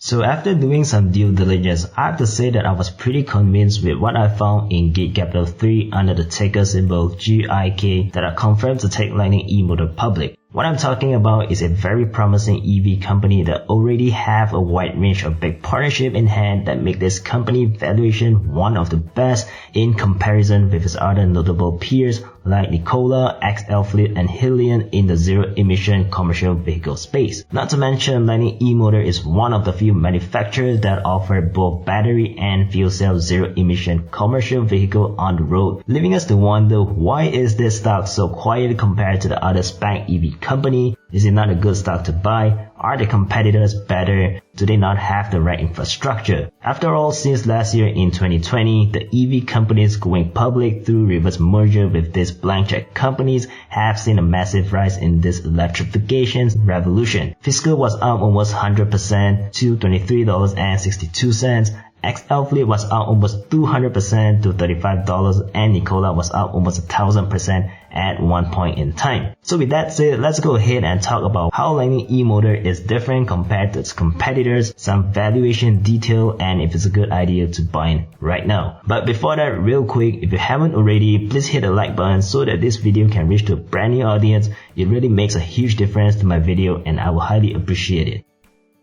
So after doing some due diligence, I have to say that I was pretty convinced with what I found in GIK Capital 3 under the ticker symbol GIK that are confirmed to take Lightning eMotor public. What I'm talking about is a very promising EV company that already have a wide range of big partnership in hand that make this company valuation one of the best in comparison with its other notable peers like Nikola, XL Fleet and Hyliion in the zero-emission commercial vehicle space. Not to mention, Lightning eMotor is one of the few manufacturers that offer both battery and fuel cell zero-emission commercial vehicle on the road, leaving us to wonder why is this stock so quiet compared to the other SPAC EV company. Is it not a good stock to buy? Are the competitors better? Do they not have the right infrastructure? After all, since last year in 2020, the EV companies going public through reverse merger with these blank check companies have seen a massive rise in this electrification revolution. Fiscal was up almost 100% to $23.62. XL Fleet was up almost 200% to $35 and Nikola was up almost 1000% at one point in time. So with that said, let's go ahead and talk about how Lightning eMotor is different compared to its competitors, some valuation detail, and if it's a good idea to buy in right now. But before that, real quick, if you haven't already, please hit the like button so that this video can reach to a brand new audience. It really makes a huge difference to my video and I will highly appreciate it.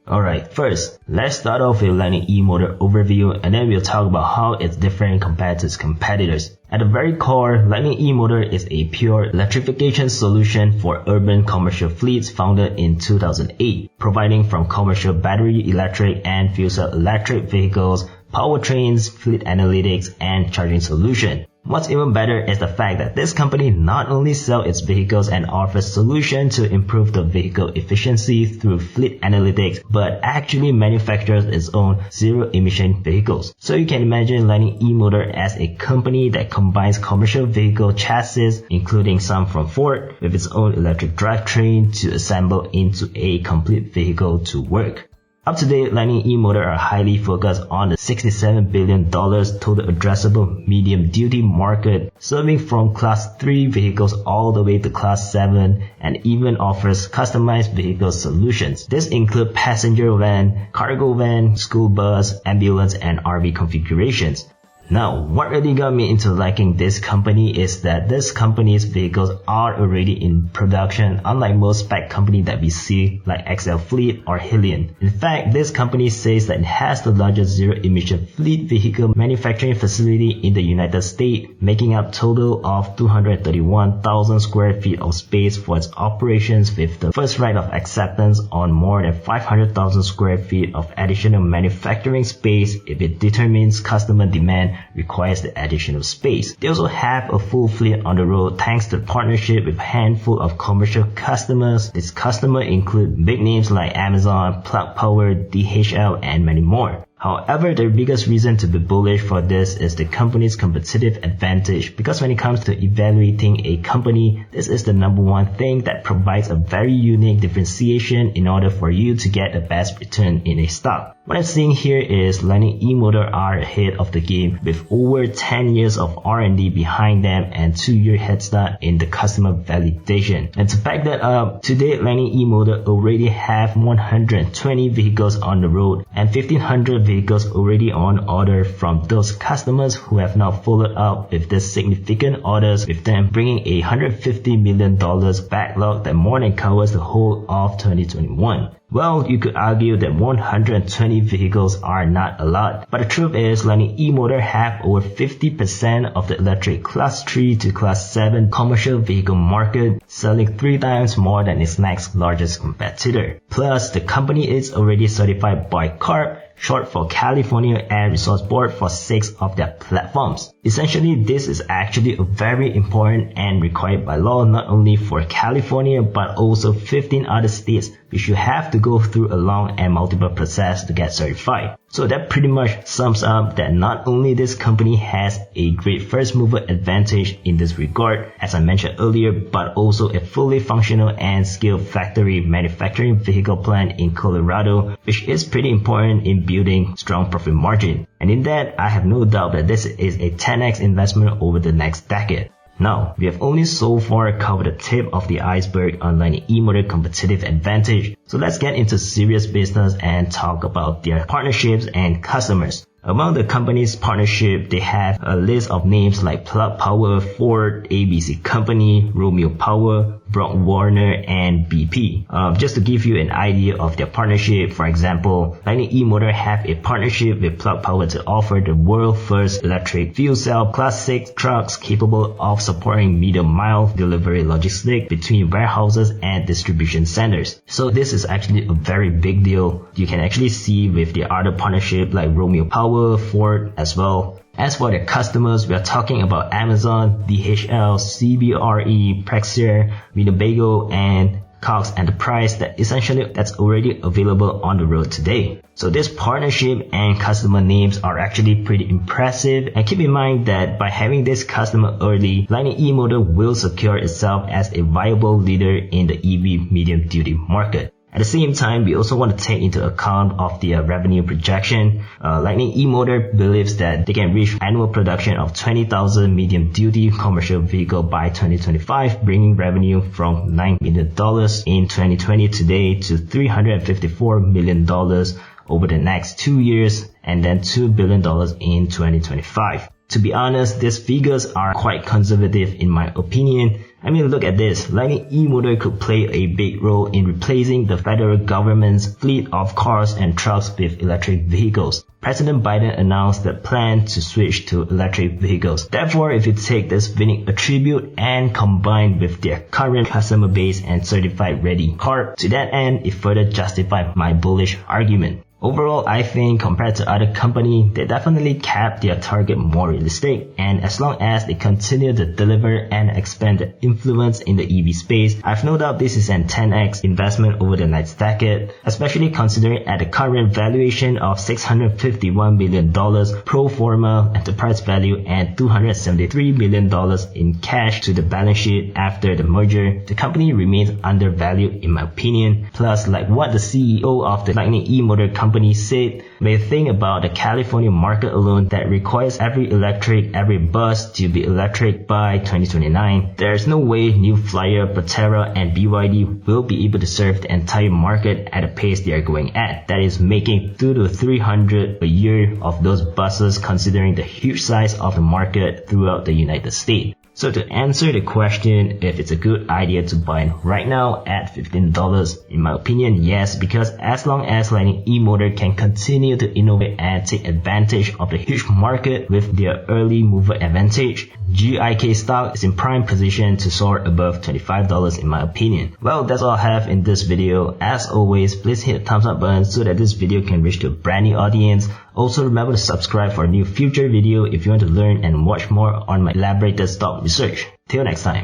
Alright, first, let's start off with Lightning eMotor overview and then we'll talk about how it's different compared to its competitors. At the very core, Lightning eMotor is a pure electrification solution for urban commercial fleets founded in 2008, providing from commercial battery electric and fuel cell electric vehicles, powertrains, fleet analytics, and charging solution. What's even better is the fact that this company not only sells its vehicles and offers solutions to improve the vehicle efficiency through fleet analytics, but actually manufactures its own zero-emission vehicles. So you can imagine Lightning eMotor as a company that combines commercial vehicle chassis, including some from Ford, with its own electric drivetrain to assemble into a complete vehicle to work. Up to date, Lightning eMotor are highly focused on the $67 billion total addressable medium-duty market, serving from Class 3 vehicles all the way to Class 7 and even offers customized vehicle solutions. This include passenger van, cargo van, school bus, ambulance, and RV configurations. Now, what really got me into liking this company is that this company's vehicles are already in production, unlike most spec companies that we see like XL Fleet or Hyliion. In fact, this company says that it has the largest zero-emission fleet vehicle manufacturing facility in the United States, making up total of 231,000 square feet of space for its operations with the first right of acceptance on more than 500,000 square feet of additional manufacturing space if it determines customer demand requires the additional space. They also have a full fleet on the road thanks to the partnership with a handful of commercial customers. These customers include big names like Amazon, Plug Power, DHL, and many more. However, the biggest reason to be bullish for this is the company's competitive advantage, because when it comes to evaluating a company, this is the number one thing that provides a very unique differentiation in order for you to get the best return in a stock. What I'm seeing here is Lightning eMotor are ahead of the game with over 10 years of R&D behind them and 2-year head start in the customer validation. And to back that up, today Lightning eMotor already have 120 vehicles on the road and 1,500 vehicles already on order from those customers who have now followed up with this significant orders, with them bringing a $150 million backlog that more than covers the whole of 2021. Well, you could argue that 120 vehicles are not a lot, but the truth is Lightning eMotor have over 50% of the electric Class 3 to Class 7 commercial vehicle market, selling 3 times more than its next largest competitor. Plus, the company is already certified by CARB, short for California Air Resource Board, for 6 of their platforms. Essentially, this is actually a very important and required by law not only for California but also 15 other states, which you have to go through a long and multiple process to get certified. So that pretty much sums up that not only this company has a great first mover advantage in this regard, as I mentioned earlier, but also a fully functional and skilled factory manufacturing vehicle plant in Colorado, which is pretty important in building strong profit margin. And in that, I have no doubt that this is a 10x investment over the next decade. Now, we have only so far covered the tip of the iceberg on Lightning eMotors' competitive advantage, so let's get into serious business and talk about their partnerships and customers. Among the company's partnership, they have a list of names like Plug Power, Ford, ABC Company, Romeo Power, Brock Warner, and BP. Just to give you an idea of their partnership, for example, Lightning eMotors have a partnership with Plug Power to offer the world's first electric fuel cell Class 6 trucks capable of supporting medium-mile delivery logistics between warehouses and distribution centers. So this is actually a very big deal. You can actually see with the other partnership like Romeo Power, Ford as well. As for the customers, we are talking about Amazon, DHL, CBRE, Praxair, Winnebago, and Cox Enterprise that's already available on the road today. So this partnership and customer names are actually pretty impressive, and keep in mind that by having this customer early, Lightning eMotors will secure itself as a viable leader in the EV medium duty market. At the same time, we also want to take into account of the revenue projection. Lightning eMotors believes that they can reach annual production of 20,000 medium-duty commercial vehicles by 2025, bringing revenue from $9 million in 2020 today to $354 million over the next 2 years, and then $2 billion in 2025. To be honest, these figures are quite conservative in my opinion. I mean, look at this. Lightning eMotors could play a big role in replacing the federal government's fleet of cars and trucks with electric vehicles. President Biden announced the plan to switch to electric vehicles. Therefore, if you take this winning attribute and combine with their current customer base and certified ready car, to that end, it further justifies my bullish argument. Overall, I think compared to other companies, they definitely kept their target more realistic, and as long as they continue to deliver and expand their influence in the EV space, I've no doubt this is an 10x investment over the next decade, especially considering at the current valuation of $651 million pro forma enterprise value and $273 million in cash to the balance sheet after the merger. The company remains undervalued in my opinion. Plus, like what the CEO of the Lightning eMotors company said, when you think about the California market alone that requires every bus to be electric by 2029, there's no way New Flyer, Proterra, and BYD will be able to serve the entire market at the pace they are going at. That is making 200 to 300 a year of those buses, considering the huge size of the market throughout the United States. So to answer the question if it's a good idea to buy right now at $15, in my opinion, yes, because as long as Lightning eMotors can continue to innovate and take advantage of the huge market with their early mover advantage, GIK stock is in prime position to soar above $25 in my opinion. Well, that's all I have in this video. As always, please hit the thumbs up button so that this video can reach to a brand new audience. Also remember to subscribe for a new future video if you want to learn and watch more on my elaborated stock research. Till next time.